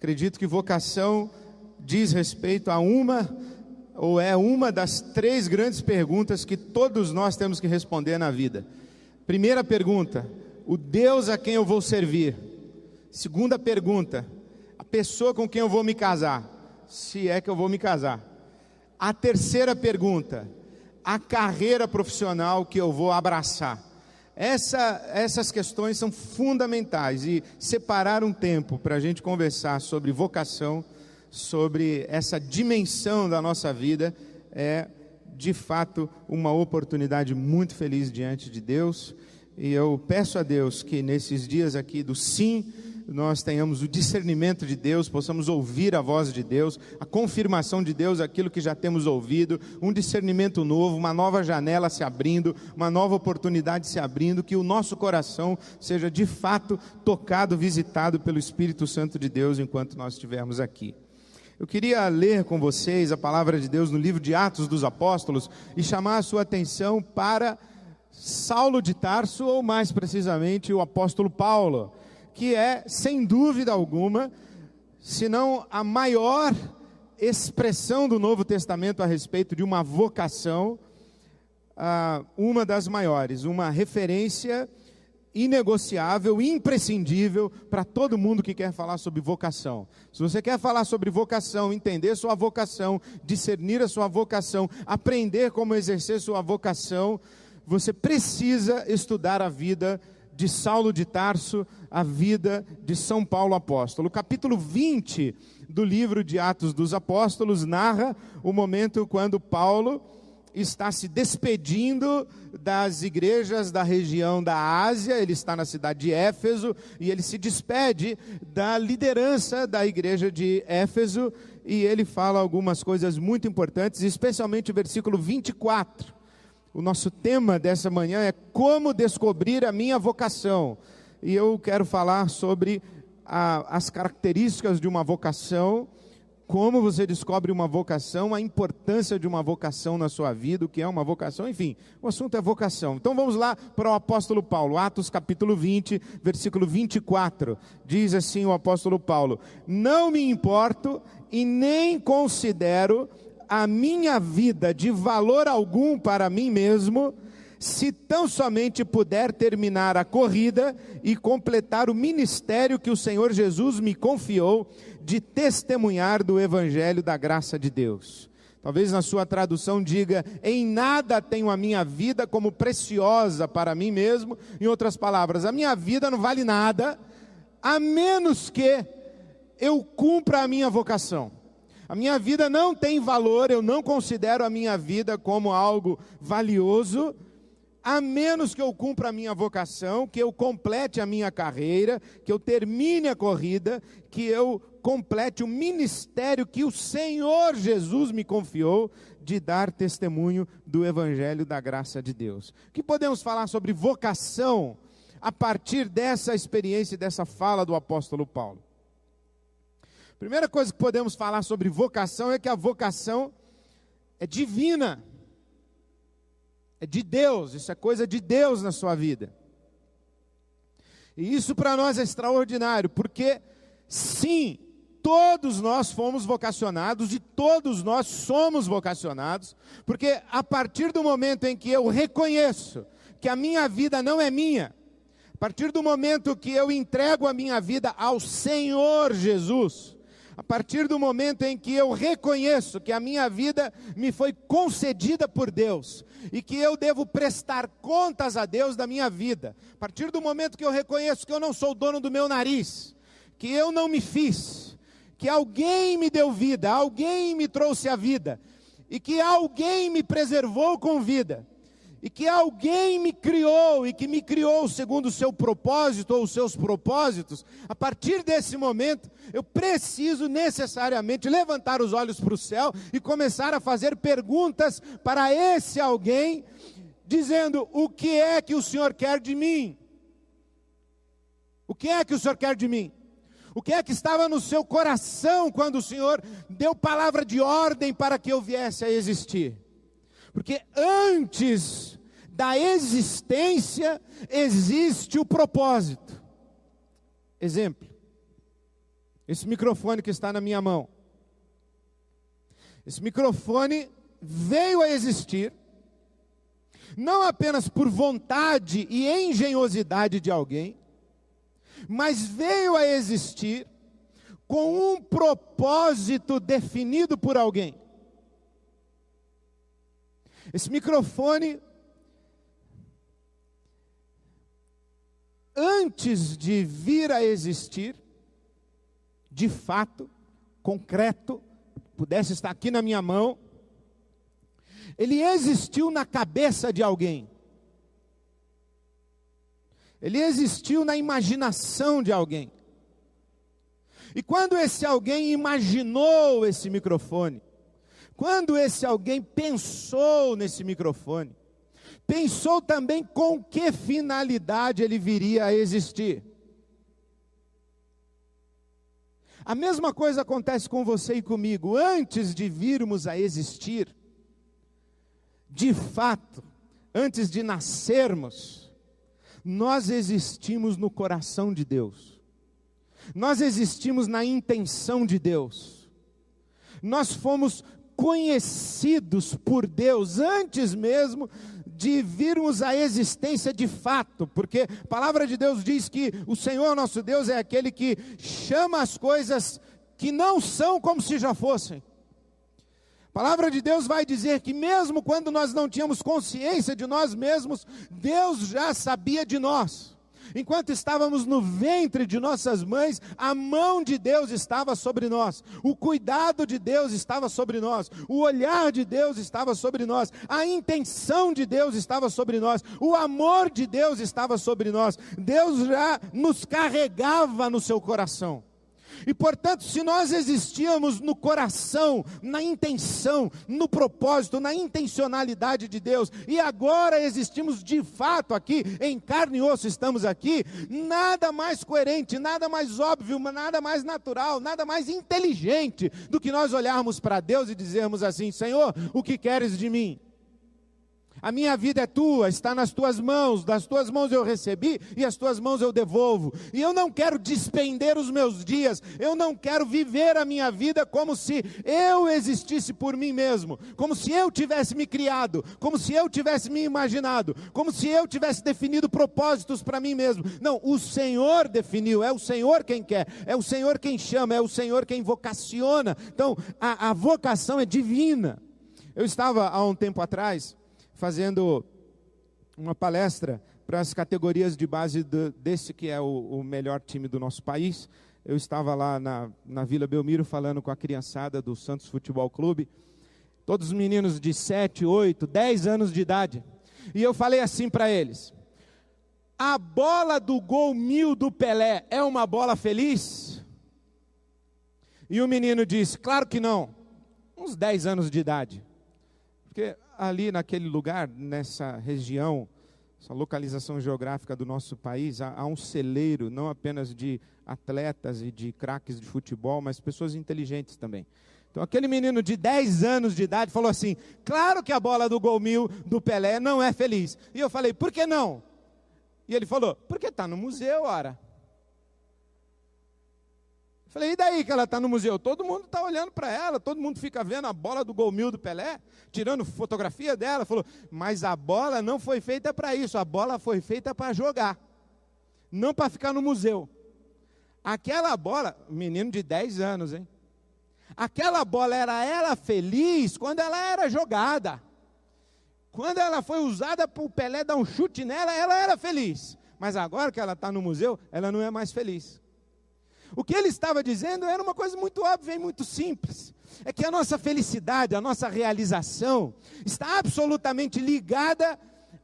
Acredito que vocação diz respeito a uma, ou é uma das 3 grandes perguntas que todos nós temos que responder na vida. Primeira pergunta: o Deus a quem eu vou servir. Segunda pergunta: a pessoa com quem eu vou me casar, se é que eu vou me casar. A terceira pergunta: a carreira profissional que eu vou abraçar. Essas questões são fundamentais, e separar um tempo para a gente conversar sobre vocação, sobre essa dimensão da nossa vida, é de fato uma oportunidade muito feliz diante de Deus. E eu peço a Deus que nesses dias aqui do sim, nós tenhamos o discernimento de Deus, possamos ouvir a voz de Deus, a confirmação de Deus, aquilo que já temos ouvido, um discernimento novo, uma nova janela se abrindo, uma nova oportunidade se abrindo, que o nosso coração seja de fato tocado, visitado pelo Espírito Santo de Deus enquanto nós estivermos aqui. Eu queria ler com vocês a palavra de Deus no livro de Atos dos Apóstolos e chamar a sua atenção para Saulo de Tarso, ou mais precisamente o apóstolo Paulo, que é, sem dúvida alguma, se não a maior expressão do Novo Testamento a respeito de uma vocação, uma das maiores, uma referência inegociável, imprescindível para todo mundo que quer falar sobre vocação. Se você quer falar sobre vocação, entender sua vocação, discernir a sua vocação, aprender como exercer sua vocação, você precisa estudar a vida de Saulo de Tarso, a vida de São Paulo apóstolo. O capítulo 20 do livro de Atos dos Apóstolos narra o momento quando Paulo está se despedindo das igrejas da região da Ásia. Ele está na cidade de Éfeso e ele se despede da liderança da igreja de Éfeso, e ele fala algumas coisas muito importantes, especialmente o versículo 24. O nosso tema dessa manhã é como descobrir a minha vocação. E eu quero falar sobre as características de uma vocação, como você descobre uma vocação, a importância de uma vocação na sua vida, o que é uma vocação, enfim, o assunto é vocação. Então vamos lá para o apóstolo Paulo, Atos capítulo 20, versículo 24. Diz assim o apóstolo Paulo: não me importo e nem considero a minha vida de valor algum para mim mesmo, se tão somente puder terminar a corrida e completar o ministério que o Senhor Jesus me confiou, de testemunhar do evangelho da graça de Deus. Talvez na sua tradução diga: em nada tenho a minha vida como preciosa para mim mesmo. Em outras palavras, a minha vida não vale nada, a menos que eu cumpra a minha vocação. A minha vida não tem valor, eu não considero a minha vida como algo valioso, a menos que eu cumpra a minha vocação, que eu complete a minha carreira, que eu termine a corrida, que eu complete o ministério que o Senhor Jesus me confiou, de dar testemunho do evangelho da graça de Deus. O que podemos falar sobre vocação a partir dessa experiência e dessa fala do apóstolo Paulo? Primeira coisa que podemos falar sobre vocação é que a vocação é divina, é de Deus, isso é coisa de Deus na sua vida. E isso para nós é extraordinário, porque sim, todos nós fomos vocacionados e todos nós somos vocacionados, porque a partir do momento em que eu reconheço que a minha vida não é minha, a partir do momento que eu entrego a minha vida ao Senhor Jesus, a partir do momento em que eu reconheço que a minha vida me foi concedida por Deus e que eu devo prestar contas a Deus da minha vida, a partir do momento que eu reconheço que eu não sou dono do meu nariz, que eu não me fiz, que alguém me deu vida, alguém me trouxe a vida, e que alguém me preservou com vida, e que alguém me criou, e que me criou segundo o seu propósito ou os seus propósitos, a partir desse momento, eu preciso necessariamente levantar os olhos para o céu e começar a fazer perguntas para esse alguém, dizendo: o que é que o Senhor quer de mim? O que é que o Senhor quer de mim? O que é que estava no seu coração quando o Senhor deu palavra de ordem para que eu viesse a existir? Porque antes da existência existe o propósito. Exemplo: Esse microfone que está na minha mão. Esse microfone veio a existir, não apenas por vontade e engenhosidade de alguém, mas veio a existir com um propósito definido por alguém. Esse microfone, antes de vir a existir, de fato, concreto, pudesse estar aqui na minha mão, ele existiu na cabeça de alguém. Ele existiu na imaginação de alguém. E quando esse alguém imaginou esse microfone, quando esse alguém pensou nesse microfone, pensou também com que finalidade ele viria a existir. A mesma coisa acontece com você e comigo. Antes de virmos a existir, de fato, antes de nascermos, nós existimos no coração de Deus. Nós existimos na intenção de Deus. Nós fomos conhecidos por Deus antes mesmo de virmos à existência de fato, porque a palavra de Deus diz que o Senhor nosso Deus é aquele que chama as coisas que não são como se já fossem. A palavra de Deus vai dizer que mesmo quando nós não tínhamos consciência de nós mesmos, Deus já sabia de nós. Enquanto estávamos no ventre de nossas mães, a mão de Deus estava sobre nós, o cuidado de Deus estava sobre nós, o olhar de Deus estava sobre nós, a intenção de Deus estava sobre nós, o amor de Deus estava sobre nós. Deus já nos carregava no seu coração. E portanto, se nós existíamos no coração, na intenção, no propósito, na intencionalidade de Deus, e agora existimos de fato aqui, em carne e osso estamos aqui, nada mais coerente, nada mais óbvio, nada mais natural, nada mais inteligente do que nós olharmos para Deus e dizermos assim: Senhor, o que queres de mim? A minha vida é tua, está nas tuas mãos, das tuas mãos eu recebi e as tuas mãos eu devolvo. E eu não quero despender os meus dias, eu não quero viver a minha vida como se eu existisse por mim mesmo, como se eu tivesse me criado, como se eu tivesse me imaginado, como se eu tivesse definido propósitos para mim mesmo. Não, o Senhor definiu, é o Senhor quem quer, é o Senhor quem chama, é o Senhor quem vocaciona. Então, a vocação é divina. Eu estava há um tempo atrás fazendo uma palestra para as categorias de base desse que é o melhor time do nosso país. Eu estava lá na Vila Belmiro falando com a criançada do Santos Futebol Clube, todos os meninos de 7, 8, 10 anos de idade, e eu falei assim para eles: a bola do gol 1000 do Pelé é uma bola feliz? E o menino disse: claro que não, uns 10 anos de idade, porque ali naquele lugar, nessa região, essa localização geográfica do nosso país, há um celeiro, não apenas de atletas e de craques de futebol, mas pessoas inteligentes também. Então aquele menino de 10 anos de idade falou assim: claro que a bola do gol 1000 do Pelé não é feliz. E eu falei: por que não? E ele falou: porque está no museu, ora. Falei: e daí que ela está no museu? Todo mundo está olhando para ela, todo mundo fica vendo a bola do gol 1000 do Pelé, tirando fotografia dela. Falou: mas a bola não foi feita para isso, a bola foi feita para jogar, não para ficar no museu. Aquela bola, menino de 10 anos, hein? Aquela bola era ela feliz quando ela era jogada. Quando ela foi usada para o Pelé dar um chute nela, ela era feliz. Mas agora que ela está no museu, ela não é mais feliz. O que ele estava dizendo era uma coisa muito óbvia e muito simples. É que a nossa felicidade, a nossa realização está absolutamente ligada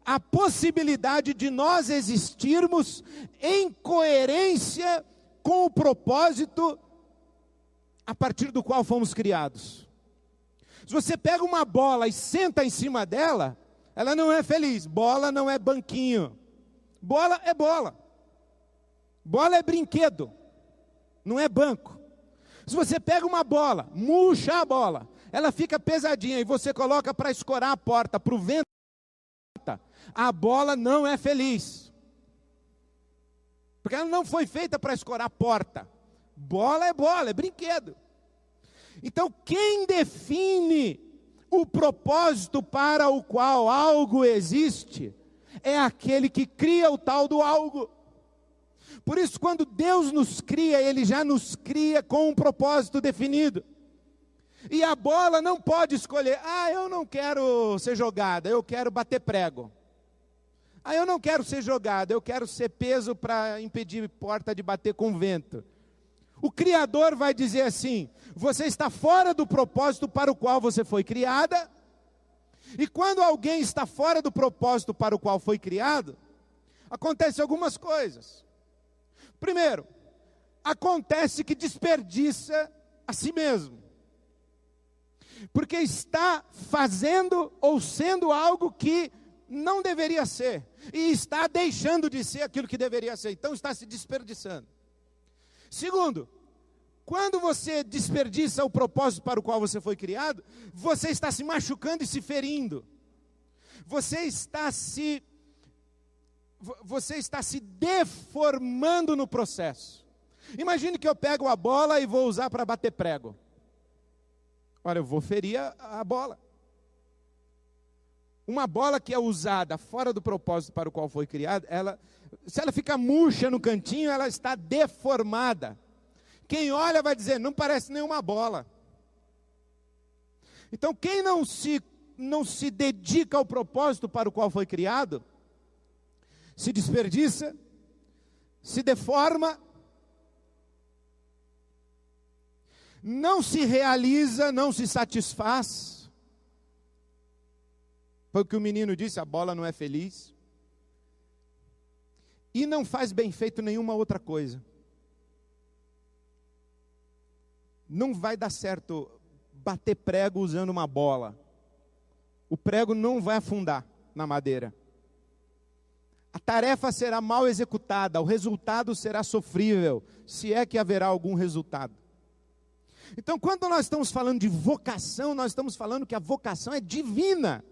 à possibilidade de nós existirmos em coerência com o propósito a partir do qual fomos criados. Se você pega uma bola e senta em cima dela, ela não é feliz. Bola não é banquinho. Bola é bola. Bola é brinquedo. Não é banco. Se você pega uma bola, murcha a bola, ela fica pesadinha e você coloca para escorar a porta, para o vento, a bola não é feliz. Porque ela não foi feita para escorar a porta. Bola, é brinquedo. Então, quem define o propósito para o qual algo existe é aquele que cria o tal do algo. Por isso, quando Deus nos cria, Ele já nos cria com um propósito definido. E a bola não pode escolher, eu não quero ser jogada, eu quero bater prego. Eu não quero ser jogada, eu quero ser peso para impedir porta de bater com vento. O Criador vai dizer assim: você está fora do propósito para o qual você foi criada. E quando alguém está fora do propósito para o qual foi criado, acontece algumas coisas. Primeiro, acontece que desperdiça a si mesmo. Porque está fazendo ou sendo algo que não deveria ser. E está deixando de ser aquilo que deveria ser. Então está se desperdiçando. Segundo, quando você desperdiça o propósito para o qual você foi criado, você está se machucando e se ferindo. Você está se deformando no processo. Imagine que eu pego a bola e vou usar para bater prego. Olha, eu vou ferir a bola. Uma bola que é usada fora do propósito para o qual foi criada, se ela fica murcha no cantinho, ela está deformada. Quem olha vai dizer, não parece nenhuma bola. Então, quem não se dedica ao propósito para o qual foi criado, se desperdiça, se deforma, não se realiza, não se satisfaz. Foi o que o menino disse, a bola não é feliz. E não faz bem feito nenhuma outra coisa. Não vai dar certo bater prego usando uma bola. O prego não vai afundar na madeira. A tarefa será mal executada, o resultado será sofrível, se é que haverá algum resultado. Então, quando nós estamos falando de vocação, nós estamos falando que a vocação é divina.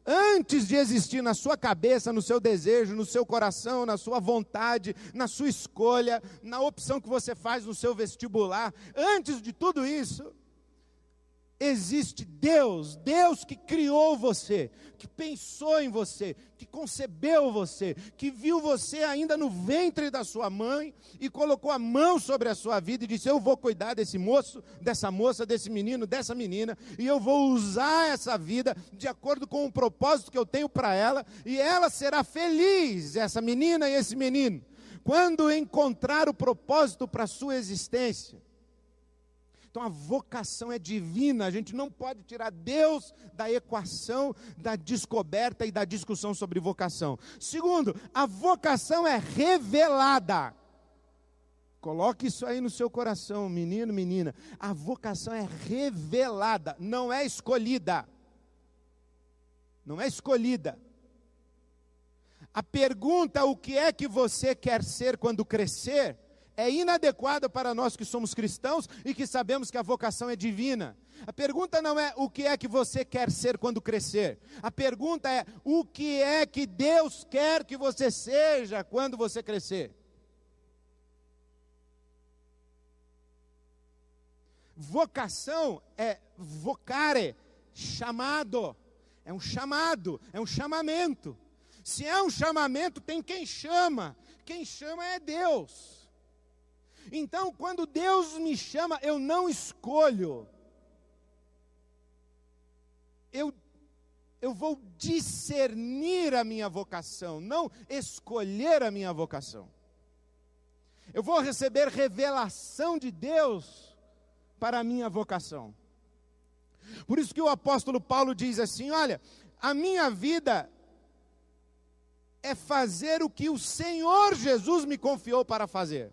Antes de existir na sua cabeça, no seu desejo, no seu coração, na sua vontade, na sua escolha, na opção que você faz no seu vestibular, antes de tudo isso, existe Deus que criou você, que pensou em você, que concebeu você, que viu você ainda no ventre da sua mãe e colocou a mão sobre a sua vida e disse, eu vou cuidar desse moço, dessa moça, desse menino, dessa menina, e eu vou usar essa vida de acordo com o propósito que eu tenho para ela, e ela será feliz, essa menina e esse menino, quando encontrar o propósito para a sua existência. Então a vocação é divina, a gente não pode tirar Deus da equação, da descoberta e da discussão sobre vocação. Segundo, a vocação é revelada. Coloque isso aí no seu coração, menino, menina. A vocação é revelada, não é escolhida. Não é escolhida. A pergunta, o que é que você quer ser quando crescer, é inadequada para nós que somos cristãos e que sabemos que a vocação é divina. A pergunta não é o que é que você quer ser quando crescer. A pergunta é o que é que Deus quer que você seja quando você crescer. Vocação é vocare, chamado. É um chamado, é um chamamento. Se é um chamamento, tem quem chama. Quem chama é Deus. Então, quando Deus me chama, eu não escolho. Eu vou discernir a minha vocação, não escolher a minha vocação. Eu vou receber revelação de Deus para a minha vocação. Por isso que o apóstolo Paulo diz assim, olha, a minha vida é fazer o que o Senhor Jesus me confiou para fazer.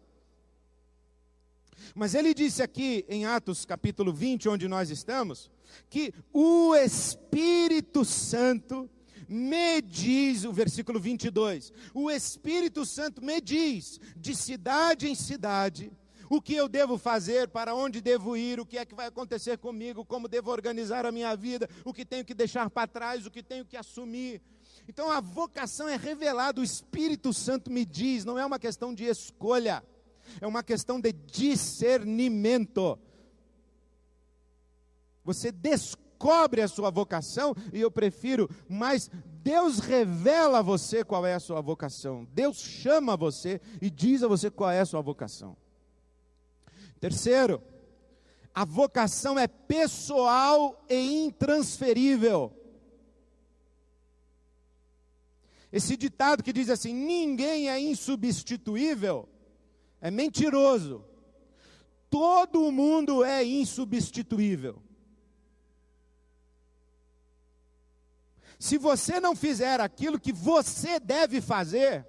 Mas ele disse aqui em Atos capítulo 20, onde nós estamos, que o Espírito Santo me diz, o versículo 22, o Espírito Santo me diz, de cidade em cidade, o que eu devo fazer, para onde devo ir, o que é que vai acontecer comigo, como devo organizar a minha vida, o que tenho que deixar para trás, o que tenho que assumir. Então a vocação é revelada, o Espírito Santo me diz, não é uma questão de escolha. é uma questão de discernimento. Você descobre a sua vocação, e eu prefiro, mas Deus revela a você qual é a sua vocação. Deus chama você e diz a você qual é a sua vocação. Terceiro, a vocação é pessoal e intransferível. Esse ditado que diz assim, ninguém é insubstituível, é mentiroso. Todo mundo é insubstituível. Se você não fizer aquilo que você deve fazer,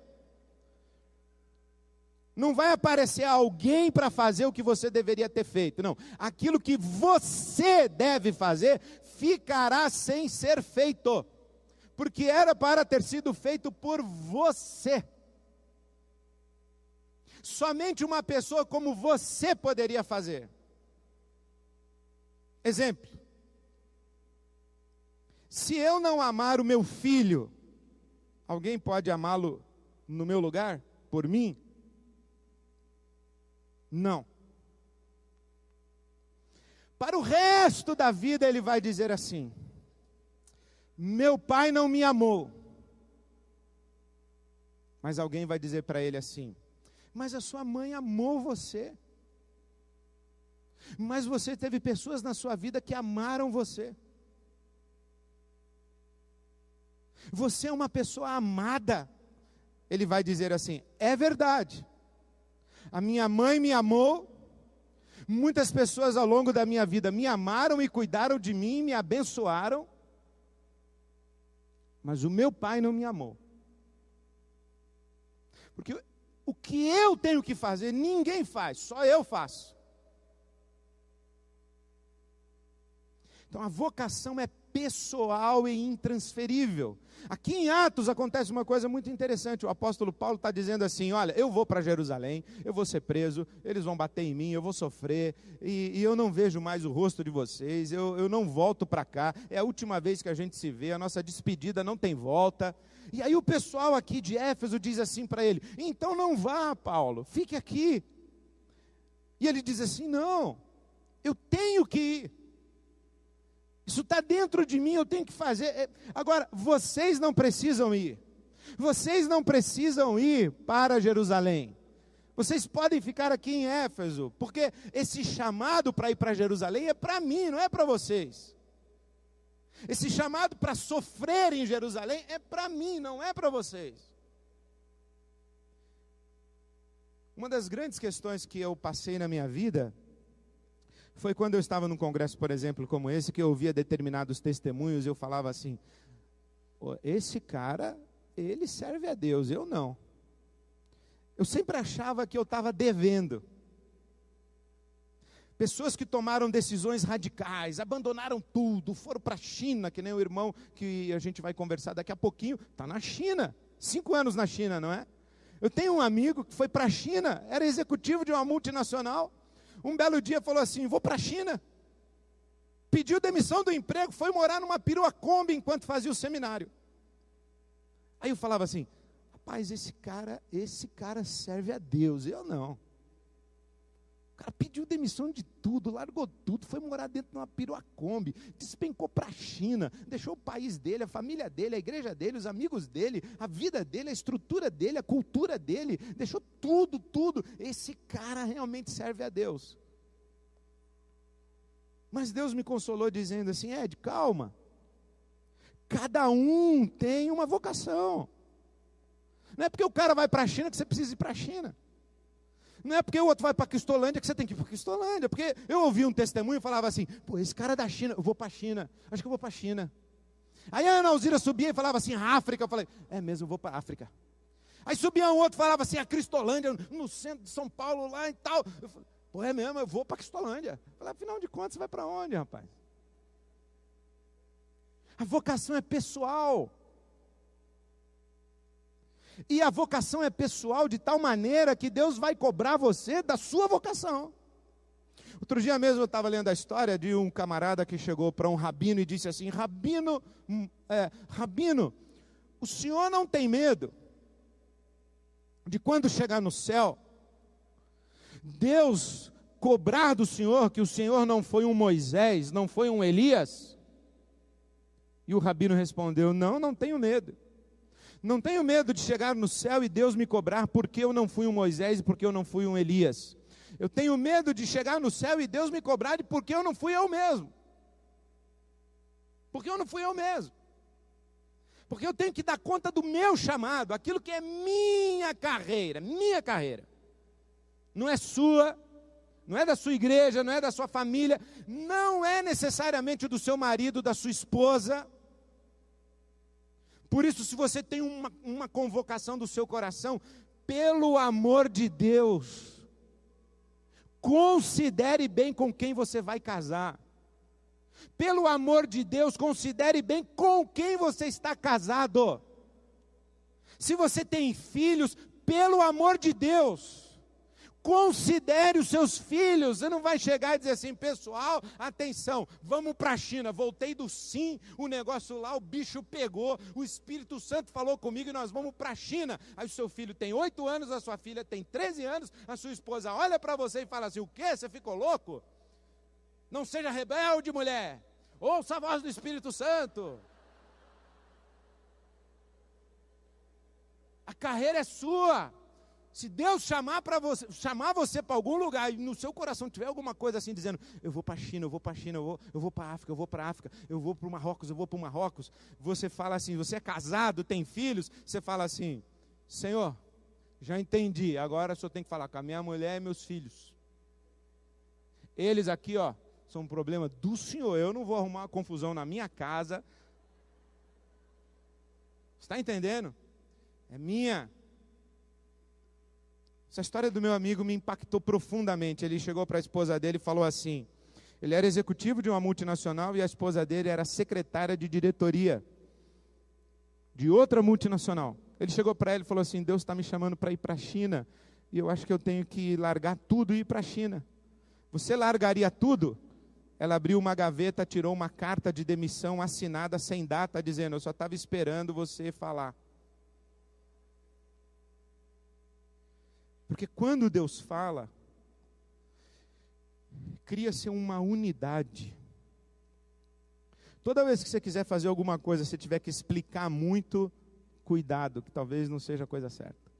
não vai aparecer alguém para fazer o que você deveria ter feito. Não, aquilo que você deve fazer ficará sem ser feito, porque era para ter sido feito por você. Somente uma pessoa como você poderia fazer. Exemplo. Se eu não amar o meu filho, alguém pode amá-lo no meu lugar, por mim? Não. Para o resto da vida ele vai dizer assim, meu pai não me amou. Mas alguém vai dizer para ele assim, mas a sua mãe amou você. Mas você teve pessoas na sua vida que amaram você. Você é uma pessoa amada. Ele vai dizer assim, é verdade. A minha mãe me amou. Muitas pessoas ao longo da minha vida me amaram e cuidaram de mim, me abençoaram. Mas o meu pai não me amou. Porque o que eu tenho que fazer, ninguém faz, só eu faço. Então a vocação é pessoal e intransferível. Aqui em Atos acontece uma coisa muito interessante. O apóstolo Paulo está dizendo assim, olha, eu vou para Jerusalém, eu vou ser preso, eles vão bater em mim, eu vou sofrer, e eu não vejo mais o rosto de vocês, eu não volto para cá, é a última vez que a gente se vê, a nossa despedida não tem volta. E aí o pessoal aqui de Éfeso diz assim para ele, então não vá, Paulo, fique aqui. E ele diz assim, não, eu tenho que ir. Isso está dentro de mim, eu tenho que fazer. Agora, vocês não precisam ir. Vocês não precisam ir para Jerusalém. Vocês podem ficar aqui em Éfeso, porque esse chamado para ir para Jerusalém é para mim, não é para vocês. Esse chamado para sofrer em Jerusalém é para mim, não é para vocês. Uma das grandes questões que eu passei na minha vida foi quando eu estava num congresso, por exemplo, como esse, que eu ouvia determinados testemunhos, eu falava assim, esse cara, ele serve a Deus, eu não. Eu sempre achava que eu estava devendo. Pessoas que tomaram decisões radicais, abandonaram tudo, foram para a China, que nem o irmão que a gente vai conversar daqui a pouquinho, está na China, 5 anos na China, não é? Eu tenho um amigo que foi para a China, era executivo de uma multinacional, um belo dia falou assim, vou para a China, pediu demissão do emprego, foi morar numa perua Kombi enquanto fazia o seminário. Aí eu falava assim, rapaz, esse cara serve a Deus, eu não. O cara pediu demissão de tudo, largou tudo, foi morar dentro de uma perua Kombi, despencou para a China, deixou o país dele, a família dele, a igreja dele, os amigos dele, a vida dele, a estrutura dele, a cultura dele, deixou tudo. Esse cara realmente serve a Deus. Mas Deus me consolou dizendo assim, Ed, calma, cada um tem uma vocação. Não é porque o cara vai para a China que você precisa ir para a China. Não é porque o outro vai para Cristolândia que você tem que ir para Cristolândia. Porque eu ouvi um testemunho e falava assim, pô, esse cara é da China, eu vou para a China, acho que eu vou para a China. Aí a Ana Alzira subia e falava assim, África, eu falei, é mesmo, eu vou para a África. Aí subia um outro e falava assim, a Cristolândia, no centro de São Paulo, lá e tal. Eu falei, pô, é mesmo, eu vou para Cristolândia. Eu falei, afinal de contas, você vai para onde, rapaz? A vocação é pessoal. E a vocação é pessoal de tal maneira que Deus vai cobrar você da sua vocação. Outro dia mesmo eu estava lendo a história de um camarada que chegou para um rabino e disse assim, Rabino, o senhor não tem medo de quando chegar no céu, Deus cobrar do Senhor que o Senhor não foi um Moisés, não foi um Elias? E o rabino respondeu: não tenho medo. Não tenho medo de chegar no céu e Deus me cobrar porque eu não fui um Moisés e porque eu não fui um Elias. Eu tenho medo de chegar no céu e Deus me cobrar porque eu não fui eu mesmo. Porque eu não fui eu mesmo. Porque eu tenho que dar conta do meu chamado, aquilo que é minha carreira. Não é sua, não é da sua igreja, não é da sua família, não é necessariamente do seu marido, da sua esposa. Por isso, se você tem uma convocação do seu coração, pelo amor de Deus, considere bem com quem você vai casar. Pelo amor de Deus, considere bem com quem você está casado. Se você tem filhos, pelo amor de Deus, considere os seus filhos. Você não vai chegar e dizer assim: pessoal, atenção, vamos para a China. Voltei do sim, o negócio lá, o bicho pegou, o Espírito Santo falou comigo e nós vamos para a China. Aí o seu filho tem 8 anos, a sua filha tem 13 anos, a sua esposa olha para você e fala assim: o quê? Você ficou louco? Não seja rebelde, mulher. Ouça a voz do Espírito Santo. A carreira é sua. Se Deus chamar você para algum lugar e no seu coração tiver alguma coisa assim dizendo: eu vou para a China, eu vou para a China, eu vou para a África, eu vou para a África, eu vou para o Marrocos, eu vou para o Marrocos. Você fala assim, você é casado, tem filhos, você fala assim: Senhor, já entendi, agora só tenho que falar com a minha mulher e meus filhos. Eles aqui, ó, são um problema do Senhor. Eu não vou arrumar uma confusão na minha casa. Está entendendo? É minha. Essa história do meu amigo me impactou profundamente. Ele chegou para a esposa dele e falou assim: ele era executivo de uma multinacional e a esposa dele era secretária de diretoria de outra multinacional. Ele chegou para ela e falou assim: Deus está me chamando para ir para a China e eu acho que eu tenho que largar tudo e ir para a China. Você largaria tudo? Ela abriu uma gaveta, tirou uma carta de demissão assinada sem data, dizendo: eu só estava esperando você falar. Porque quando Deus fala, cria-se uma unidade. Toda vez que você quiser fazer alguma coisa, você tiver que explicar muito, cuidado, que talvez não seja a coisa certa.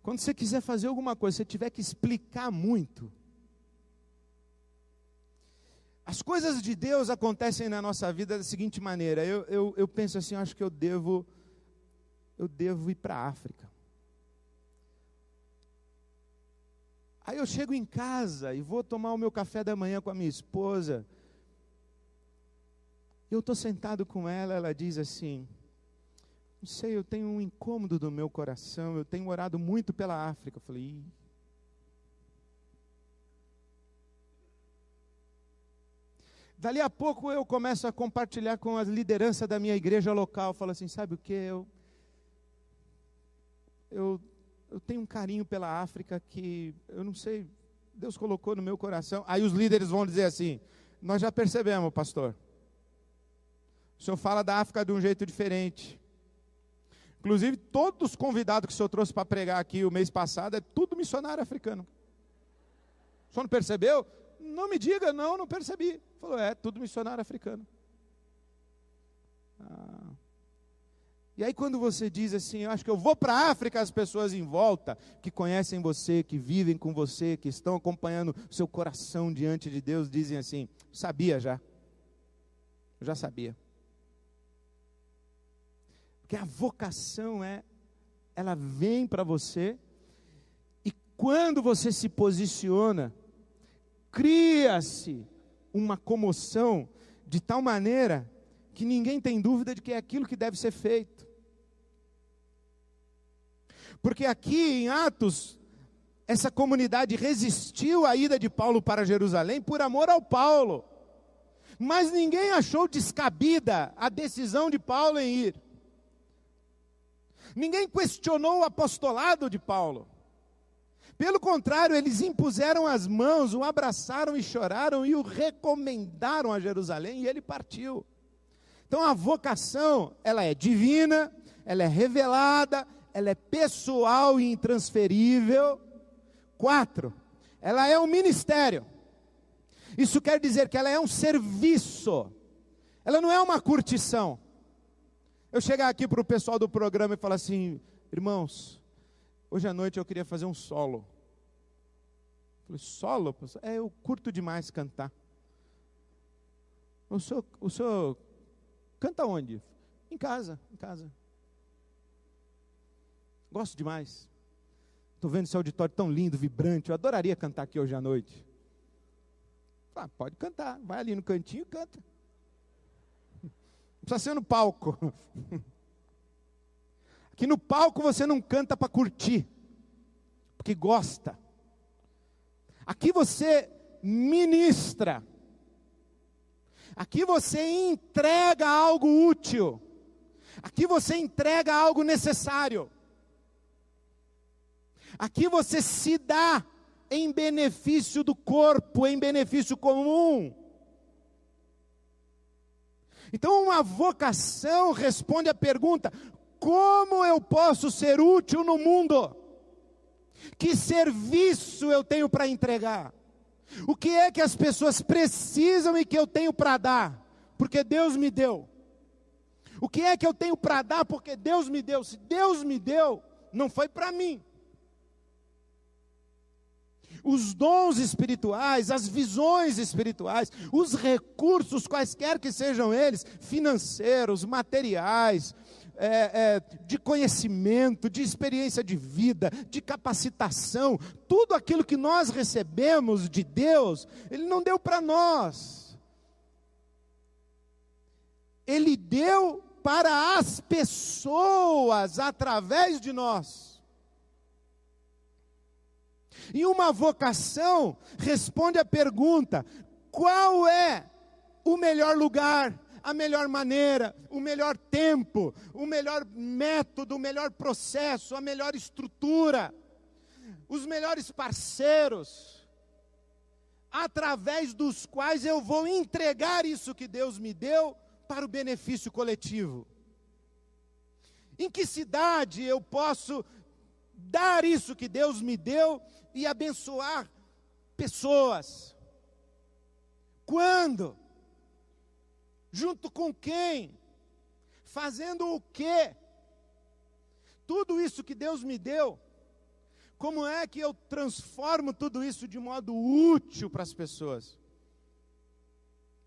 Quando você quiser fazer alguma coisa, você tiver que explicar muito. As coisas de Deus acontecem na nossa vida da seguinte maneira: eu penso assim, eu acho que eu devo ir para a África. Aí eu chego em casa e vou tomar o meu café da manhã com a minha esposa. Eu estou sentado com ela, ela diz assim: não sei, eu tenho um incômodo no meu coração, eu tenho orado muito pela África. Eu falei: ih. Dali a pouco eu começo a compartilhar com a liderança da minha igreja local. Eu falo assim: sabe o que? Eu tenho um carinho pela África que, eu não sei, Deus colocou no meu coração. Aí os líderes vão dizer assim: nós já percebemos, pastor. O senhor fala da África de um jeito diferente. Inclusive, todos os convidados que o senhor trouxe para pregar aqui o mês passado, é tudo missionário africano. O senhor não percebeu? Não me diga, não percebi. Falou: é, tudo missionário africano. E aí quando você diz assim: eu acho que eu vou para a África, as pessoas em volta, que conhecem você, que vivem com você, que estão acompanhando o seu coração diante de Deus, dizem assim: sabia já. Eu já sabia. Porque a vocação ela vem para você, e quando você se posiciona, cria-se uma comoção de tal maneira que ninguém tem dúvida de que é aquilo que deve ser feito. Porque aqui em Atos, essa comunidade resistiu à ida de Paulo para Jerusalém por amor ao Paulo. Mas ninguém achou descabida a decisão de Paulo em ir. Ninguém questionou o apostolado de Paulo. Pelo contrário, eles impuseram as mãos, o abraçaram e choraram e o recomendaram a Jerusalém, e ele partiu. Então a vocação, ela é divina, ela é revelada, ela é pessoal e intransferível. 4, ela é um ministério. Isso quer dizer que ela é um serviço. Ela não é uma curtição. Eu chegar aqui para o pessoal do programa e falar assim: irmãos, hoje à noite eu queria fazer um solo. Eu falei: solo? Eu curto demais cantar. O senhor canta onde? Em casa. Gosto demais. Estou vendo esse auditório tão lindo, vibrante. Eu adoraria cantar aqui hoje à noite. Pode cantar. Vai ali no cantinho e canta. Não precisa ser no palco. Aqui no palco você não canta para curtir, porque gosta. Aqui você ministra. Aqui você entrega algo útil. Aqui você entrega algo necessário. Aqui você se dá em benefício do corpo, em benefício comum. Então, uma vocação responde à pergunta: como eu posso ser útil no mundo? Que serviço eu tenho para entregar? O que é que as pessoas precisam e que eu tenho para dar? Porque Deus me deu. O que é que eu tenho para dar? Porque Deus me deu. Se Deus me deu, não foi para mim. Os dons espirituais, as visões espirituais, os recursos, quaisquer que sejam eles, financeiros, materiais, de conhecimento, de experiência de vida, de capacitação, tudo aquilo que nós recebemos de Deus, Ele não deu para nós. Ele deu para as pessoas através de nós. E uma vocação responde à pergunta: qual é o melhor lugar, a melhor maneira, o melhor tempo, o melhor método, o melhor processo, a melhor estrutura, os melhores parceiros, através dos quais eu vou entregar isso que Deus me deu para o benefício coletivo? Em que cidade eu posso dar isso que Deus me deu e abençoar pessoas? Quando? Junto com quem? Fazendo o quê? Tudo isso que Deus me deu, como é que eu transformo tudo isso de modo útil para as pessoas?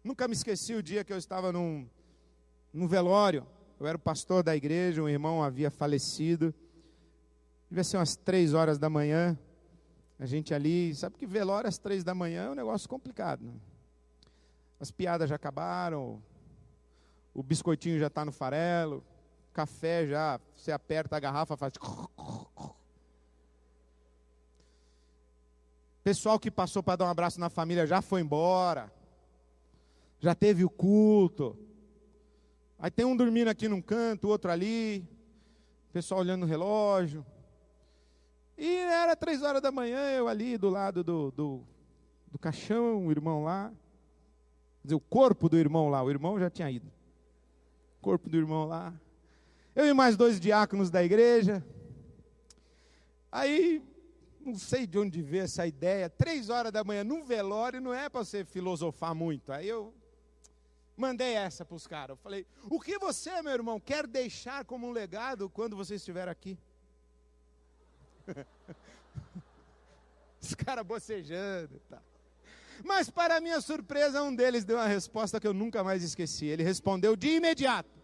Nunca me esqueci o dia que eu estava num velório. Eu era o pastor da igreja, um irmão havia falecido. Devia ser umas 3 horas da manhã. A gente ali, sabe que velório às 3 da manhã é um negócio complicado, né? As piadas já acabaram, o biscoitinho já está no farelo, café já, você aperta a garrafa, faz... Pessoal que passou para dar um abraço na família já foi embora, já teve o culto. Aí tem um dormindo aqui num canto, outro ali, pessoal olhando no relógio. E era 3 horas da manhã, eu ali do lado do caixão, o irmão lá. Quer dizer, o corpo do irmão lá, o irmão já tinha ido. O corpo do irmão lá. Eu e mais 2 diáconos da igreja. Aí, não sei de onde veio essa ideia, 3 horas da manhã, num velório, não é para você filosofar muito. Aí eu mandei essa para os caras. Eu falei: o que você, meu irmão, quer deixar como um legado quando você estiver aqui? Os caras bocejando, tá. Mas para minha surpresa, um deles deu uma resposta que eu nunca mais esqueci. Ele respondeu de imediato: